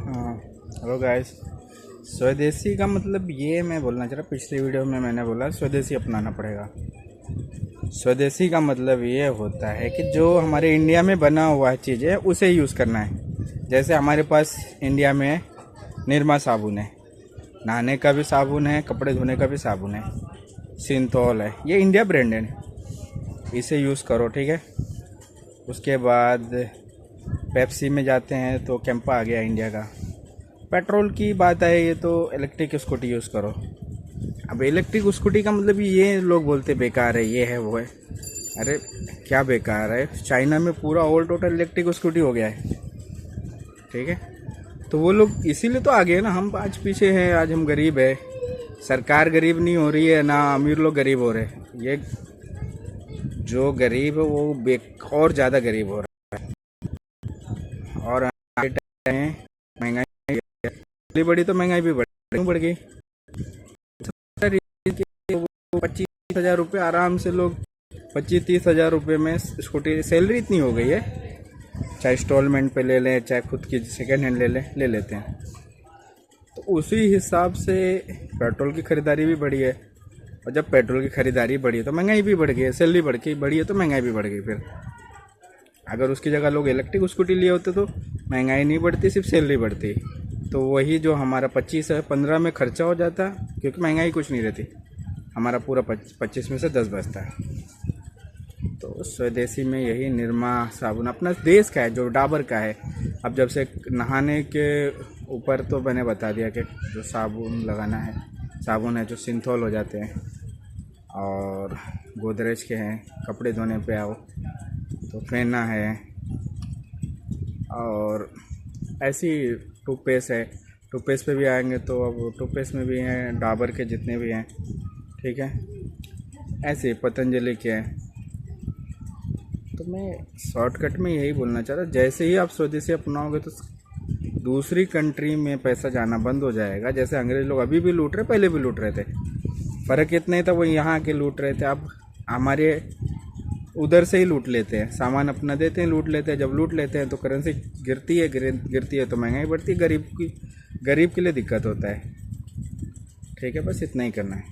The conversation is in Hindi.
हाँ, हेलो गाइस। स्वदेशी का मतलब ये मैं बोलना चाह रहा, पिछली वीडियो में मैंने बोला स्वदेशी अपनाना पड़ेगा। स्वदेशी का मतलब ये होता है कि जो हमारे इंडिया में बना हुआ चीज़ है उसे यूज़ करना है। जैसे हमारे पास इंडिया में निरमा साबुन है, नहाने का भी साबुन है, कपड़े धोने का भी साबुन है, सिंथॉल है, ये इंडिया ब्रांडेड है, इसे यूज़ करो, ठीक है। उसके बाद पेप्सी में जाते हैं तो कैंपा आ गया इंडिया का। पेट्रोल की बात है ये तो इलेक्ट्रिक स्कूटी यूज़ करो। अब इलेक्ट्रिक स्कूटी का मतलब ये लोग बोलते बेकार है, ये है वो है। अरे क्या बेकार है, चाइना में पूरा ऑल टोटल इलेक्ट्रिक स्कूटी हो गया है, ठीक है। तो वो लोग इसीलिए तो आगे है ना, हम आज पीछे हैं, आज हम गरीब है। सरकार गरीब नहीं हो रही है ना, अमीर लोग गरीब हो रहे हैं। ये जो गरीब है वो और ज़्यादा गरीब हो रहा है। और महंगाई बढ़ी तो महंगाई भी बढ़ गई। 25,000 रुपये आराम से लोग 25-30 हज़ार रुपये में स्कूटी, सैलरी इतनी हो गई है, चाहे इंस्टॉलमेंट पे ले लें चाहे खुद की सेकेंड हैंड ले लेते हैं। तो उसी हिसाब से पेट्रोल की खरीदारी भी बढ़ी है, और जब पेट्रोल की खरीदारी बढ़ी है तो महंगाई भी बढ़ गई है। सैलरी बढ़ी है तो महंगाई भी बढ़ गई। फिर अगर उसकी जगह लोग इलेक्ट्रिक स्कूटी लिए होते तो महंगाई नहीं बढ़ती, सिर्फ सैलरी बढ़ती। तो वही जो हमारा 25-15 में खर्चा हो जाता, क्योंकि महंगाई कुछ नहीं रहती, हमारा पूरा 25 में से 10 बचता है। तो स्वदेशी में यही निरमा साबुन अपना देश का है, जो डाबर का है। अब जब से नहाने के ऊपर तो मैंने बता दिया कि जो साबुन लगाना है, साबुन है जो सिंथॉल हो जाते हैं, और गोदरेज के हैं। कपड़े धोने पे आओ तो फेना है, और ऐसी टूथपेस्ट है। टूथपेस्ट पे भी आएंगे तो अब टूथपेस्ट में भी हैं डाबर के जितने भी हैं, ठीक है। ऐसे पतंजलि के हैं। तो मैं शॉर्टकट में यही बोलना चाह रहा, जैसे ही आप स्वदेशी अपनाओगे तो दूसरी कंट्री में पैसा जाना बंद हो जाएगा। जैसे अंग्रेज लोग अभी भी लूट रहे, पहले भी लूट रहे थे, फ़र्क इतना ही था, वो यहाँ के लूट रहे थे। अब हमारे उधर से ही लूट लेते हैं, सामान अपना देते हैं, लूट लेते हैं। जब लूट लेते हैं तो करेंसी गिरती है तो महंगाई बढ़ती है, गरीब के लिए दिक्कत होता है, ठीक है। बस इतना ही करना है।